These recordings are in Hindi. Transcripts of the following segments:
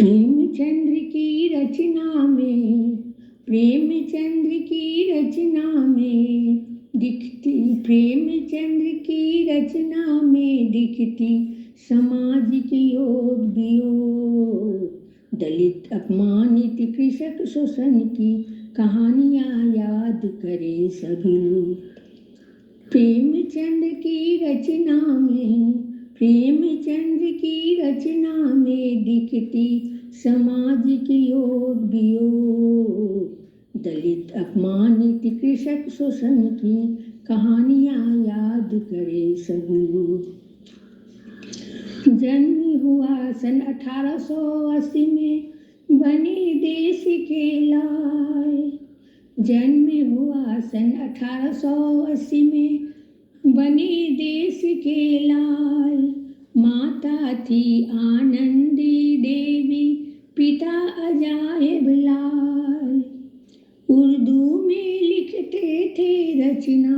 प्रेमचंद्र की रचना में, प्रेमचंद्र की रचना में दिखती, प्रेमचंद्र की रचना में दिखती समाज की ओर वियोग। दलित अपमानित कृषक शोषण की कहानियां याद करे सभी लोग। प्रेमचंद्र की रचना में, प्रेमचंद्र की रचना में दिखती समाज की ओर वियोग। दलित अपमानित कृषक शोषण की कहानियां याद करे सभी लोग। जन्म हुआ सन 1880 में बने देश के लाए। जन्म हुआ सन 1880 में बने देश के लाए। माता थी आनंदी देवी, पिता अजायब लाल। उर्दू में लिखते थे रचना,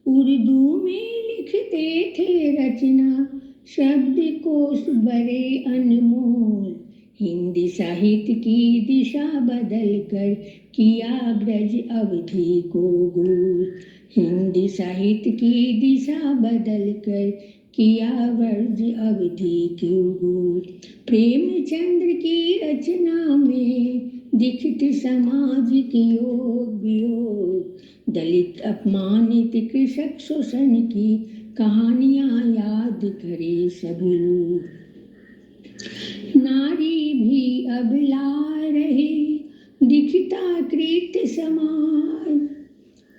उर्दू में लिखते थे रचना, शब्दकोश बड़े अनमोल। हिंदी साहित्य की दिशा बदल कर किया ब्रज अवधि को गोल। हिंदी साहित्य की दिशा बदल कर किया ब्रज अवधि को गोल। प्रेमचंद्र की रचना में दिखती समाज की ओर वियोग। दलित अपमानित कृषक शोषण की कहानियां याद करे सभी लोग। नारी भी अबला रही दिखता कृत्य समाज।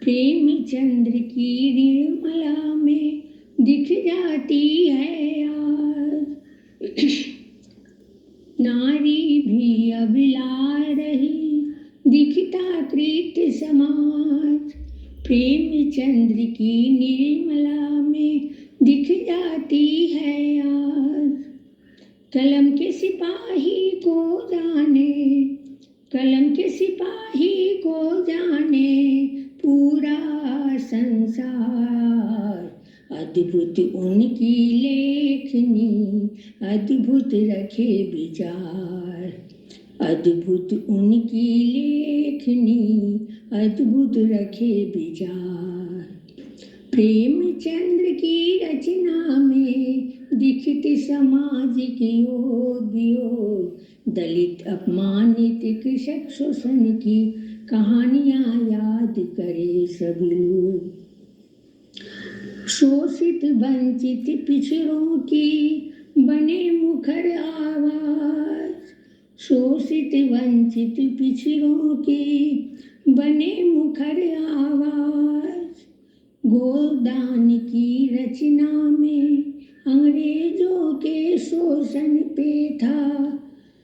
प्रेमचंद्र की निर्मला में दिख जाती है आज। नारी भी अबला रही दिखता कृत्य समाज। प्रेमचंद्र की निर्मला में दिख जाती है आज। कलम के सिपाही को जाने, कलम के सिपाही को जाने पूरा संसार। अद्भुत उनकी लेखनी, अद्भुत रखे विचार। अद्भुत उनकी लेखनी, अद्भुत रखे विचार। प्रेमचंद्र की रचना में दिखती समाज की ओर वियोग। दलित अपमानित कृषक शोषण की कहानियां याद करे सभी लोग। शोषित वंचित पिछड़ों की बने मुखर आवाज। शोषित वंचित पिछड़ों की बने मुखर आवाज। गोदान की रचना में अंग्रेजों के शोषण पे था।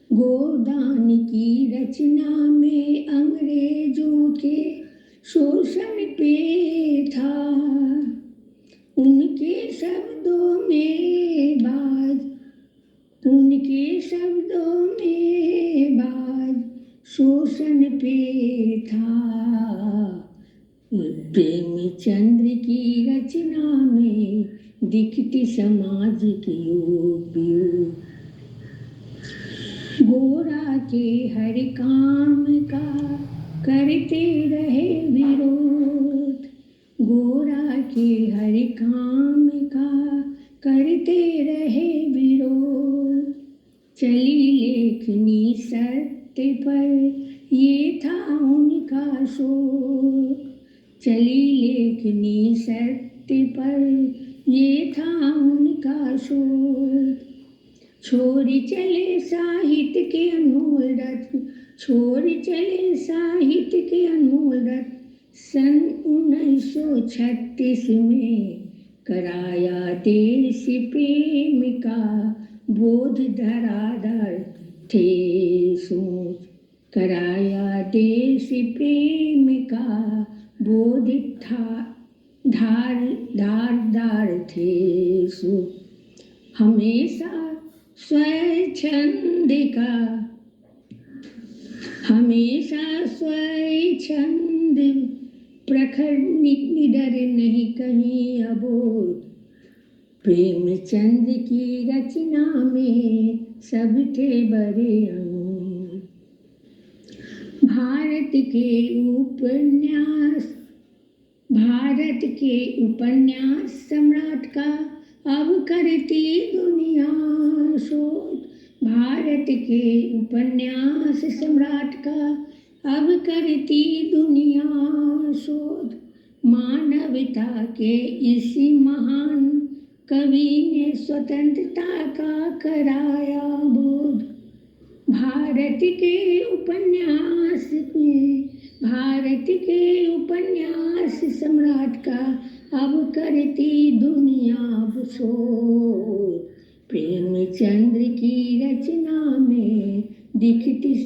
गोदान की रचना में अंग्रेजों के शोषण पे था। उनके शब्दों में बाज, उनके शब्दों में बाज शोषण पे था। प्रेमचंद्र की रचना में दिखती समाज की ओर वियोग। गोरा के हर काम का करते रहे विरोध। गोरा के हर काम का करते रहे विरोध। चली लेखनी सत्य पर ये था उनका शोध। चली लेखनी सत्य पर ये था उनका शोध। छोड़ चले साहित्य के अनमोल रत्न, छोड़ चले साहित्य के अनमोल रत्न। सन 1936 में कराया देश प्रेम का बोध धराधर थे सोच। कराया देश प्रेम का बोध था धारदार थे सोच। हमेशा स्वच्छंद का, हमेशा स्वच्छंद प्रखर निडर नहीं कहीं अबोध। प्रेमचंद की रचना में सब थे बड़े अंग। भारत के उपन्यास सम्राट का अब करती दुनिया शोध। भारत के उपन्यास सम्राट का अब करती दुनिया शोध। मानवता के इसी महान कवि ने स्वतंत्रता का कराया बोध। भारत के उपन्यास सम्राट का अब करती दुनिया शोध। प्रेमचंद्र की रचना में दिखती